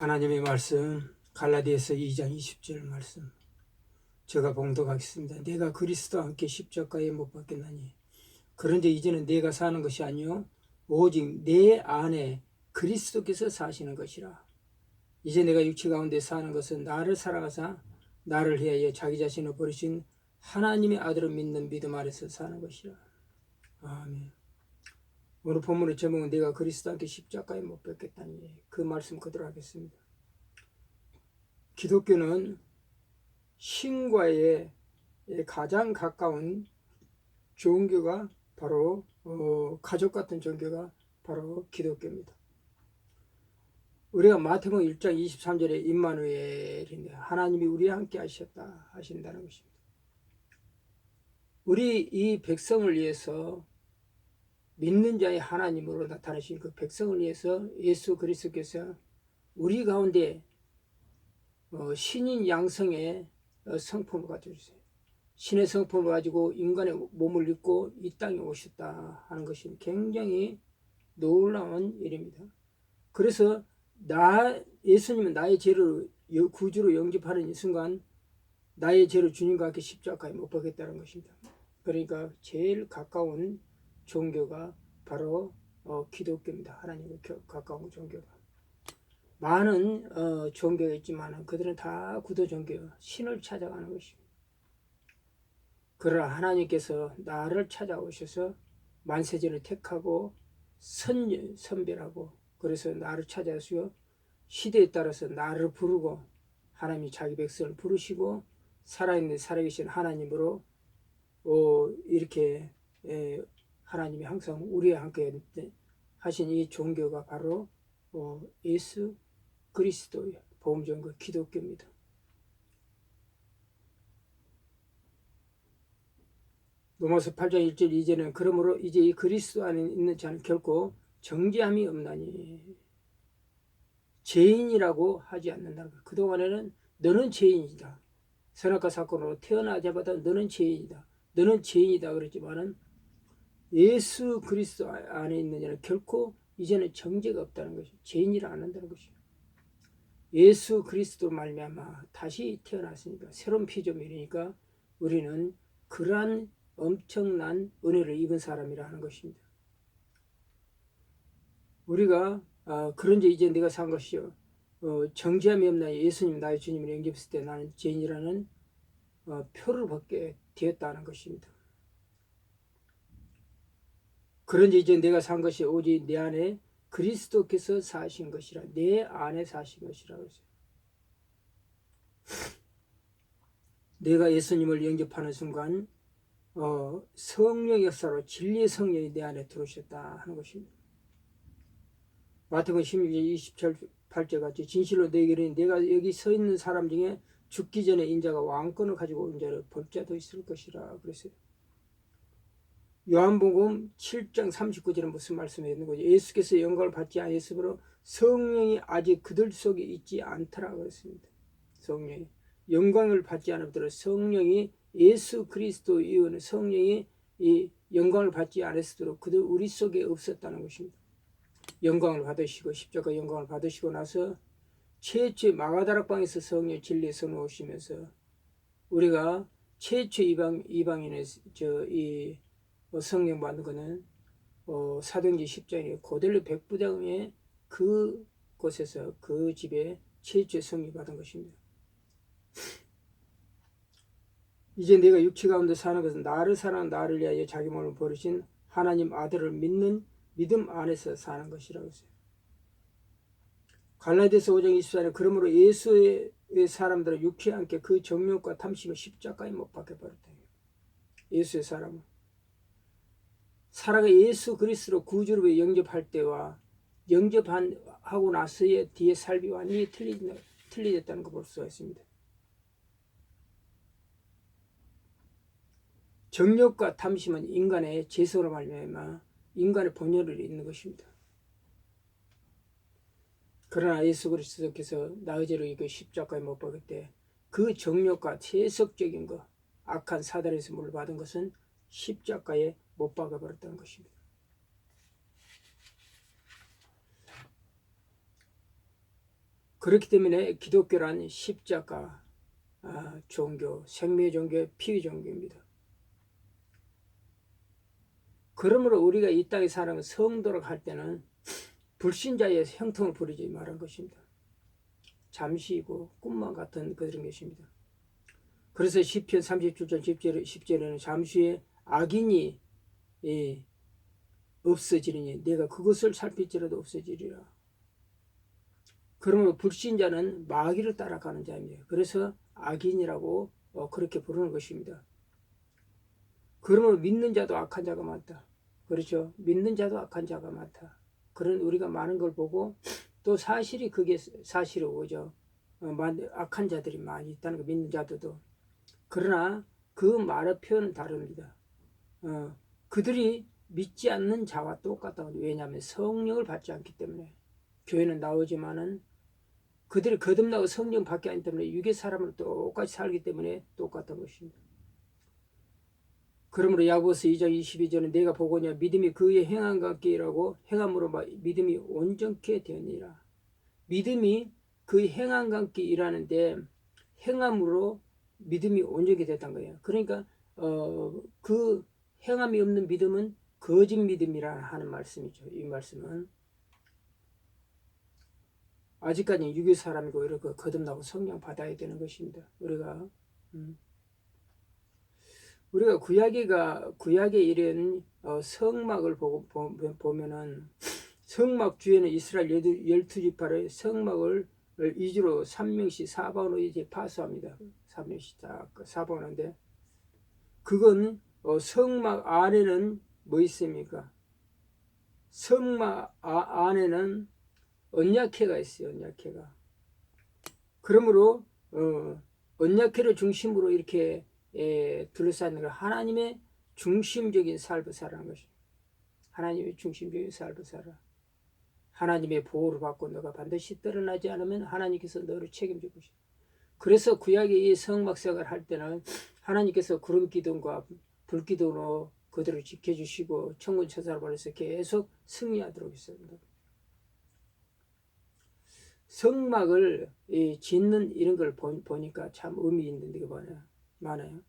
하나님의 말씀 갈라디아서 2장 20절 말씀 제가 봉독하겠습니다. 내가 그리스도와 함께 십자가에 못 박혔나니 그런데 이제는 내가 사는 것이 아니요 오직 내 안에 그리스도께서 사시는 것이라. 이제 내가 육체 가운데 사는 것은 나를 사랑하사 나를 위하여 자기 자신을 버리신 하나님의 아들을 믿는 믿음 아래서 사는 것이라. 아멘. 오늘 본문의 제목은 내가 그리스도와 함께 십자가에 못 박혔다니, 그 말씀 그대로 하겠습니다. 기독교는 신과의 가장 가까운 종교가 바로 가족 같은 종교가 바로 기독교입니다. 우리가 마태복음 1장 23절에 임마누엘인데 하나님이 우리와 함께 하셨다 하신다는 것입니다. 우리 이 백성을 위해서 믿는 자의 하나님으로 나타나신 그 백성을 위해서 예수 그리스도께서 우리 가운데 신인 양성의 성품을 가져주세요. 신의 성품을 가지고 인간의 몸을 입고 이 땅에 오셨다 하는 것이 굉장히 놀라운 일입니다. 그래서 예수님은 나의 죄를 구주로 영접하는 이 순간 나의 죄를 주님과 함께 십자가에 못 박겠다는 것입니다. 그러니까 제일 가까운 종교가 바로 기독교입니다. 하나님과 가까운 종교가. 많은 종교가 있지만 그들은 다 구도 종교예요. 신을 찾아가는 것입니다. 그러나 하나님께서 나를 찾아오셔서 만세전을 택하고 선별하고 그래서 나를 찾아오시고 시대에 따라서 나를 부르고 하나님이 자기 백성을 부르시고 살아계신 하나님으로 이렇게 하나님이 항상 우리와 함께 하신 이 종교가 바로 예수 그리스도의 복음종교 기독교입니다. 로마서 8장 1절 2절은 그러므로 이제 이 그리스도 안에 있는 자는 결코 정죄함이 없나니 죄인이라고 하지 않는다. 그동안에는 너는 죄인이다. 선악과 사건으로 태어나자마자 너는 죄인이다. 너는 죄인이다 그랬지만은 예수 그리스도 안에 있는 자는 결코 이제는 정죄가 없다는 것이, 죄인이라 안 한다는 것이죠. 예수 그리스도 말미암아 다시 태어났으니까 새로운 피조물이니까 우리는 그러한 엄청난 은혜를 입은 사람이라 하는 것입니다. 우리가 그런지 이제 내가 산 것이요 정죄함이 없나 예수님 나의 주님을 영접했을 때 나는 죄인이라는 표를 받게 되었다는 것입니다. 그런지 이제 내가 산 것이 오직 내 안에 그리스도께서 사신 것이라, 내 안에 사신 것이라 그랬어요. 내가 예수님을 영접하는 순간 성령 역사로 진리의 성령이 내 안에 들어오셨다 하는 것입니다. 마태복음 16장 28절 같이 진실로 너희에게 이르노니 내가 여기 서 있는 사람 중에 죽기 전에 인자가 왕권을 가지고 온 자를 볼 자도 있을 것이라 그랬어요. 요한복음 7장 39절은 무슨 말씀이 있는 거죠? 예수께서 영광을 받지 아니했으므로 성령이 아직 그들 속에 있지 않더라 그랬습니다. 성령이 영광을 받지 않았더라. 성령이 예수 그리스도 이후는 성령이 이 영광을 받지 않았도록 그들 우리 속에 없었다는 것입니다. 영광을 받으시고 십자가 영광을 받으시고 나서 최초의 마가다락방에서 성령 진리의 선을 오시면서 우리가 최초 이방인의 이 성령 받는 것은 사도행전 10장에 고넬료 백부장의 그곳에서 그 집에 최초의 성령 받은 것입니다. 이제 내가 육체 가운데 사는 것은 나를 사랑하는 나를 위하여 자기 몸을 버리신 하나님 아들을 믿는 믿음 안에서 사는 것이라고 했어요. 갈라디아서 5장 24절에 그러므로 예수의 사람들은 육체와 함께 그 정욕과 탐심을 십자가에 못 박혀버렸다. 예수의 사람은 살아가 예수 그리스도로 구주로 영접할 때와 영접하고 나서의 뒤에 삶이 완전히 틀리졌다는 걸 볼 수가 있습니다. 정욕과 탐심은 인간의 죄성으로 말미암아 인간의 본연을 있는 것입니다. 그러나 예수 그리스도께서 나의 죄로 이거 십자가에 못 박을 때 그 정욕과 세속적인 것, 악한 사단에서 물을 받은 것은 십자가에 못 박아버렸다는 것입니다. 그렇기 때문에 기독교란 십자가 종교, 생명의 종교, 피의 종교입니다. 그러므로 우리가 이 땅에 사는 성도록 할 때는 불신자의 형통을 부리지 말한 것입니다. 잠시이고 꿈만 같은 그런 것입니다. 그래서 시편 37편 10절에는 잠시 후에 악인이 없어지리니 내가 그것을 살필지라도 없어지리라. 그러므로 불신자는 마귀를 따라가는 자입니다. 그래서 악인이라고 그렇게 부르는 것입니다. 그러므로 믿는 자도 악한 자가 많다. 그렇죠? 믿는 자도 악한 자가 많다. 그런 우리가 많은 걸 보고 또 사실이 그게 사실이고 그죠? 악한 자들이 많이 있다는 거 믿는 자들도. 그러나 그 말의 표현은 다릅니다. 그들이 믿지 않는 자와 똑같다고. 왜냐하면 성령을 받지 않기 때문에. 교회는 나오지만은 그들이 거듭나고 성령 받지 않기 때문에 육의 사람을 똑같이 살기 때문에 똑같은 것입니다. 그러므로 야고보서 2장 22절은 내가 보거냐 믿음이 그의 행함과 함께 일하고 행함으로 믿음이 온전케 되었느니라. 믿음이 그의 행함과 함께 일하는데 행함으로 믿음이 온전케 됐다는 거예요. 그러니까 그 행함이 없는 믿음은 거짓 믿음이라 하는 말씀이죠. 이 말씀은 아직까지 유교 사람이고 이렇게 거듭나고 성령 받아야 되는 것입니다. 우리가 구약에 이런 성막을 보면은 성막 주에는 이스라엘 12지파의 성막을 이주로 3명씩 4번으로 이제 파수합니다. 3명씩 다 4번인데 그건 성막 안에는 뭐 있습니까? 성막 안에는 언약궤가 있어요. 언약궤가. 그러므로 언약궤를 중심으로 이렇게 둘러싸는 걸 하나님의 중심적인 삶을 살아가는 것입니다. 하나님의 중심적인 삶을 살아. 하나님의 보호를 받고 너가 반드시 떠나지 않으면 하나님께서 너를 책임질 것이다. 그래서 구약의 이 성막생활을 할 때는 하나님께서 구름 기둥과 불 기둥으로 그들을 지켜주시고 천군 천사를 보내서 계속 승리하도록 했습니다. 성막을 짓는 이런 걸 보니까 참 의미 있는 데가 많아요.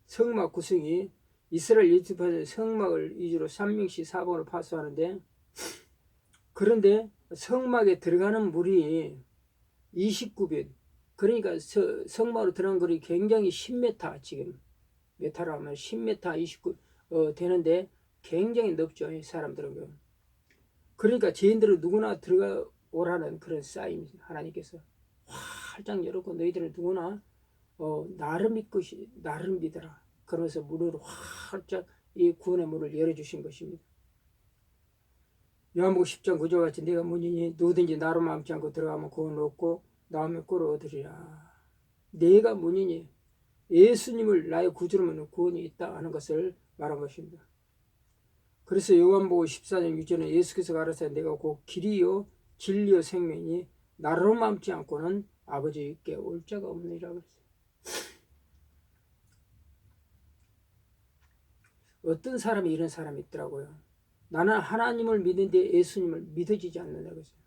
성막 구성이 이스라엘 일지파는 성막을 이주로 3명씩 4번을 파수하는데 그런데 성막에 들어가는 물이 29뷴 그러니까 성막으로 들어간 거리 굉장히 10m 지금 메타로 하면 10m 29 되는데 굉장히 넓죠. 이 사람들은. 그러니까 죄인들은 누구나 들어오라는 그런 사인입니다. 하나님께서 활짝 열었고 너희들은 누구나 나를 믿으라. 그러면서 문을 활짝 이 구원의 문을 열어주신 것입니다. 요한복음 10장 9절 같이 내가 문이니 누구든지 나로 마음치 않고 들어가면 구원을 얻고 나오면 꿀을 얻으리라. 내가 문이니 예수님을 나의 구주로 구원이 있다 하는 것을 말한 것입니다. 그래서 요한복음 14장 6절에 예수께서 가라사대 내가 곧 길이요 진리요 생명이니 나로 마음치 않고는 아버지께 올 자가 없느니라 그랬어요. 어떤 사람이 이런 사람이 있더라고요. 나는 하나님을 믿는데 예수님을 믿어지지 않는다고 했어요.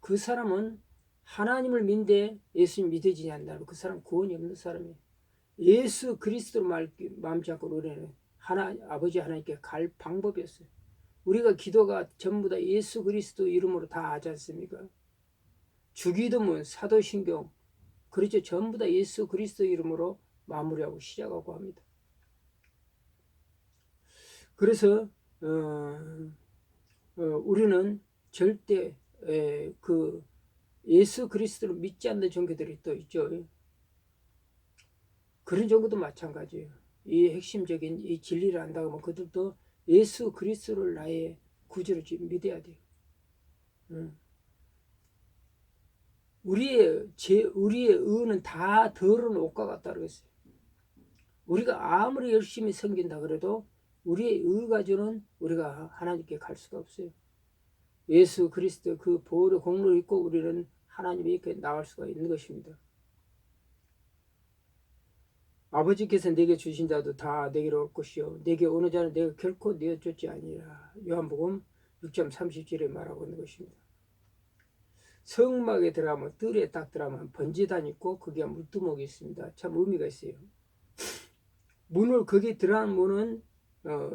그 사람은 하나님을 믿는데 예수님 믿어지지 않는다고 그 사람 구원이 없는 사람이에요. 예수 그리스도로 마음치 않고 우리는 아버지 하나님께 갈 방법이었어요. 우리가 기도가 전부 다 예수 그리스도 이름으로 다 하지 않습니까? 주기도문, 사도신경 그렇죠. 전부 다 예수 그리스도 이름으로 마무리하고 시작하고 합니다. 그래서 우리는 절대 그 예수 그리스도를 믿지 않는 종교들이 또 있죠. 그런 종교도 마찬가지예요. 이 핵심적인 이 진리를 안다고 하면 그들도 예수 그리스도를 나의 구주로 믿어야 돼요. 우리의 의는 다 더러운 옷과 같다 그랬어요. 우리가 아무리 열심히 섬긴다 그래도 우리의 의 가지고는 우리가 하나님께 갈 수가 없어요. 예수 그리스도 그 보혈의 공로를 입고 우리는 하나님께 나갈 수가 있는 것입니다. 아버지께서 내게 주신 자도 다 내게로 올 것이요 내게 오는 자는 내가 결코 내어쫓지 아니라. 요한복음 6장 30절에 말하고 있는 것입니다. 성막에 들어가면 뜰에 딱 들어가면 번지단 있고 거기에 물두목이 있습니다. 참 의미가 있어요. 문을 거기 들어가는 문은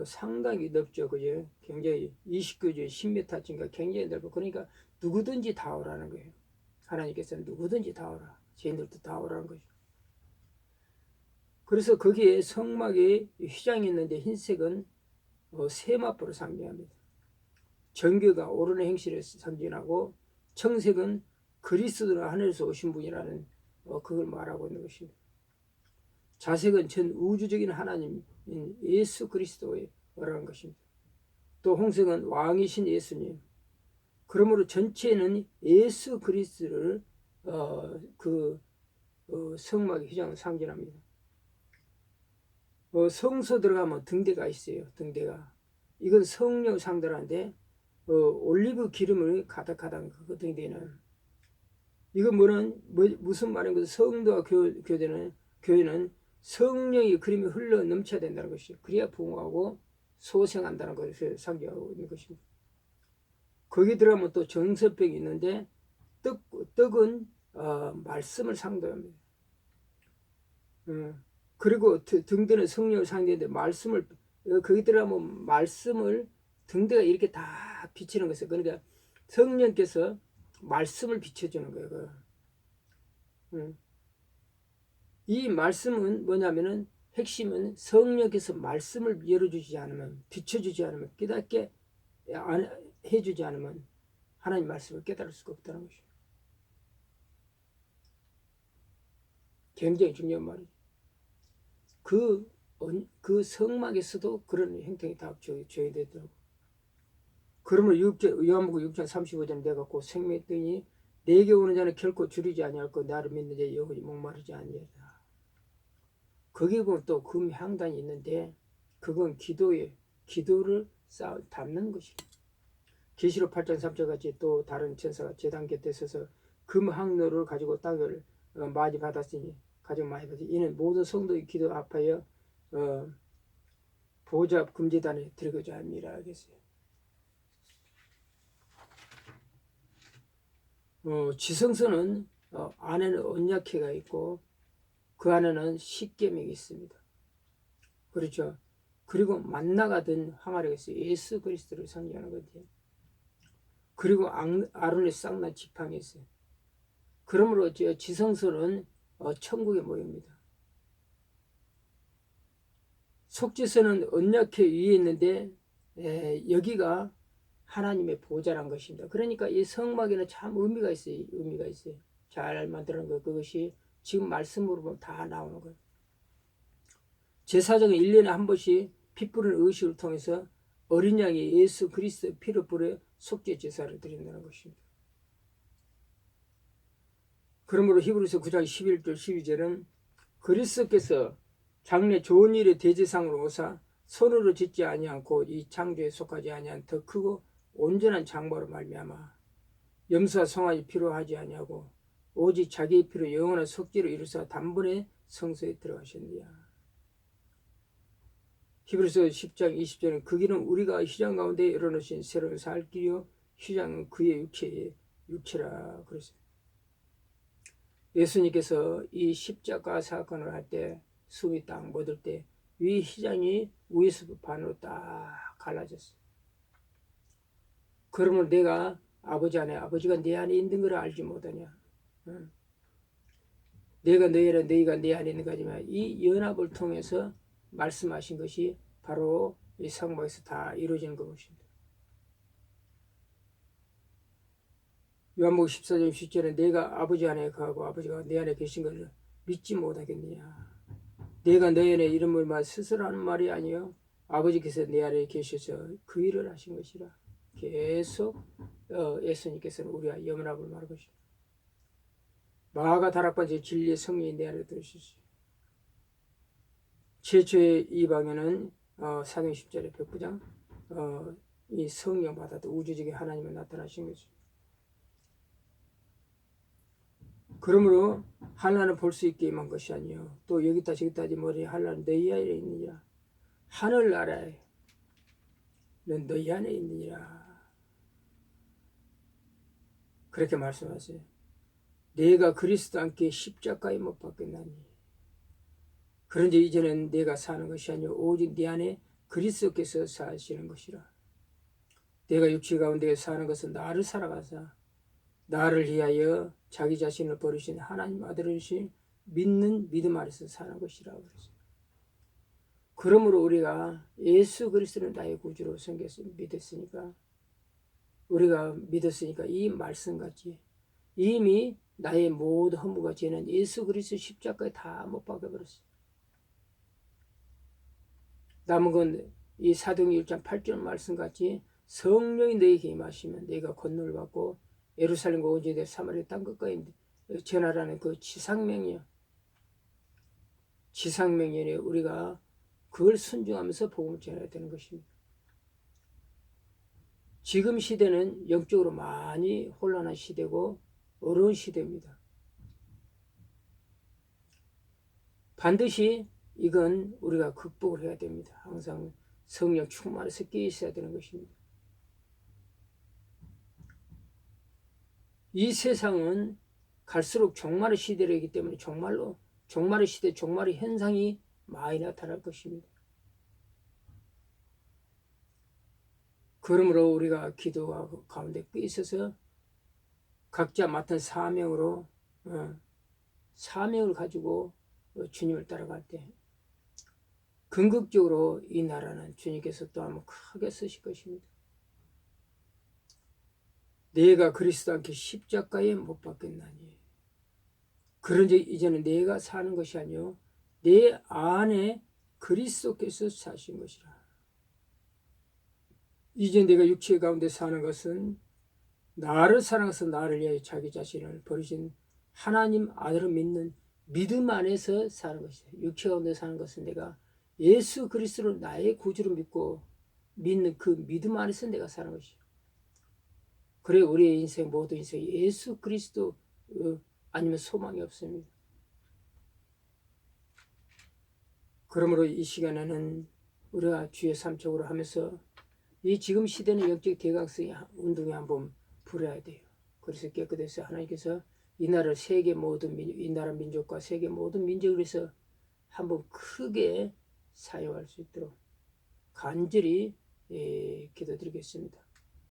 상당히 넓죠. 그죠? 굉장히 29주 10m쯤인가 굉장히 넓고 그러니까 누구든지 다 오라는 거예요. 하나님께서는 누구든지 다 오라. 죄인들도 다 오라는 거죠. 그래서 거기에 성막에 휘장이 있는데 흰색은 세마포를 상징합니다. 정교가 옳은 행실을 상징하고 청색은 그리스도가 하늘에서 오신 분이라는 그걸 말하고 있는 것입니다. 자색은 전 우주적인 하나님인 예수 그리스도라는 것입니다. 또 홍색은 왕이신 예수님. 그러므로 전체는 예수 그리스도를 성막의 휘장을 상징합니다. 성소 들어가면 등대가 있어요. 등대가. 이건 성령 상대라는데 올리브 기름을 가득하다는 그 등대는. 이건 무슨 말인 것이 성도와 교회는 성령의 그림이 흘러 넘쳐야 된다는 것이죠. 그래야 부흥하고 소생한다는 것을 상징하고 있는 것입니다. 거기 들어가면 또 정설병이 있는데 떡은 말씀을 상징합니다. 그리고 등대는 성령을 상징하는데 말씀을 거기 들어가면 말씀을 등대가 이렇게 다 비치는 것이에요. 그러니까 성령께서 말씀을 비춰주는 거예요. 이 말씀은 뭐냐면은 핵심은 성령께서 말씀을 열어주지 않으면 비춰주지 않으면 깨닫게 해주지 않으면 하나님 말씀을 깨달을 수가 없다는 것이에요. 굉장히 중요한 말이에요. 그 성막에서도 그런 행동이 다 조회되더라고. 그러면 요한복음 6장 35절 내가 곧 생명의 떡이니 내게 오는 자는 결코 줄이지 아니할 것 나를 믿는 자 영원히 목마르지 아니하리라. 거기 보면 또 금향단이 있는데 그건 기도를 담는 것이다. 계시록 8장 3절 같이 또 다른 천사가 제단 곁에 서서 금항로를 가지고 땅을 많이 받았으니 가장 많이 받았으니 이는 모든 성도의 기도 합하여 보좌 금제단에 들어가자 합니다. 하겠어요. 지성소는 안에는 언약궤가 있고 그 안에는 십계명이 있습니다. 그렇죠. 그리고 만나가 든 항아리가 있어요. 예수 그리스도를 상징하는 거죠. 그리고 아론의 쌍난 지팡이 있어요. 그러므로 지성소는 천국의 모형입니다. 속죄소는 언약궤 위에 있는데 여기가 하나님의 보좌란 것입니다. 그러니까 이 성막에는 참 의미가 있어요. 잘 만드는 것 그것이 지금 말씀으로 보면 다 나오는 거예요. 제사장은 1년에 한 번씩 피 뿌리는 의식을 통해서 어린 양이 예수 그리스도의 피를 뿌려 속죄 제사를 드린다는 것입니다. 그러므로 히브리서 9장 11절 12절은 그리스도께서 장래 좋은 일의 대제상으로 오사 손으로 짓지 아니하고 이 창조에 속하지 아니한 더 크고 온전한 장막으로 말미암아 염소와 송아지 피로 하지 아니하고 오직 자기의 피로 영원한 속죄를 이루사 단번에 성소에 들어가셨느냐. 히브리서 10장 20절은 그 길은 우리가 휘장 가운데 열어놓으신 새로운 살 길이요 휘장은 그의 육체라 그랬어요. 예수님께서 이 십자가 사건을 할 때 숨이 딱 멎을 때 위 휘장이 위에서 반으로 딱 갈라졌어요. 그러면 내가 아버지가 내 안에 있는 걸 알지 못하냐. 내가 너희 안에 너희가 내 안에 있는 거지만 이 연합을 통해서 말씀하신 것이 바로 이 성막에서 다 이루어지는 것입니다. 요한복음 14장 10절에 내가 아버지 안에 거하고 아버지가 내 안에 계신 것을 믿지 못하겠느냐. 내가 너희 안에 이름을 말 스스로 하는 말이 아니요 아버지께서 내 안에 계셔서 그 일을 하신 것이라. 계속 예수님께서는 우리와 연합을 말하고 것입니다. 마가 다락방의 진리의 성령이 내 안에 들으셨어요. 최초의 이방에는 사도행 10절의 백부장 이 성령 받아도 우주적인 하나님을 나타나신 것입니다. 그러므로 한란을 볼 수 있게 임한 것이 아니요 또 여기다 저기다 하지 머리 한란은 너희 안에 있느니라. 하늘나라에 는 너희 안에 있느니라. 그렇게 말씀하세요. 내가 그리스도 함께 십자가에 못 박혔나니 그런지 이제는 내가 사는 것이 아니요 오직 내 안에 그리스도께서 사시는 것이라. 내가 육체 가운데 사는 것은 나를 살아가사 나를 위하여 자기 자신을 버리신 하나님 아들이신 믿는 믿음 아래서 사는 것이라 그랬어요. 그러므로 우리가 예수 그리스도를 나의 구주로 믿었으니까 우리가 믿었으니까 이 말씀같이 이미 나의 모든 허물과 죄는 예수 그리스도 십자가에 다 못 박아버렸어요. 남은 건 이 사도행전 1장 8절 말씀같이 성령이 너에게 임하시면 너희가 권능을 받고 예루살렘과 온 유대 사마리아 땅 끝까지 전하라는 그 지상명이요. 지상명령에 우리가 그걸 순종하면서 복음을 전해야 되는 것입니다. 지금 시대는 영적으로 많이 혼란한 시대고 어려운 시대입니다. 반드시 이건 우리가 극복을 해야 됩니다. 항상 성령 충만해서 깨어 있어야 되는 것입니다. 이 세상은 갈수록 종말의 시대이기 때문에 종말의 시대, 종말의 현상이 많이 나타날 것입니다. 그러므로 우리가 기도 가운데 깨어 있어서 각자 맡은 사명을 가지고 주님을 따라갈 때 궁극적으로 이 나라는 주님께서 또 한번 크게 쓰실 것입니다. 내가 그리스도 함께 십자가에 못 박혔나니 그런즉 이제는 내가 사는 것이 아니요 내 안에 그리스도께서 사신 것이라. 이제 내가 육체 가운데 사는 것은 나를 사랑해서 나를 위하여 자기 자신을 버리신 하나님 아들을 믿는 믿음 안에서 사는 것이다. 육체 가운데 사는 것은 내가 예수 그리스도를 나의 구주로 믿고 믿는 그 믿음 안에서 내가 사는 것이죠. 그래 우리의 인생 모든 인생 예수 그리스도 아니면 소망이 없습니다. 그러므로 이 시간에는 우리가 주의 삼척으로 하면서 이 지금 시대는 영적 대각성의 운동에 한번 불어야 돼요. 그래서 깨끗해서 하나님께서 이 나라를 이 나라 민족과 세계 모든 민족을 위해서 한번 크게 사용할 수 있도록 간절히 기도드리겠습니다.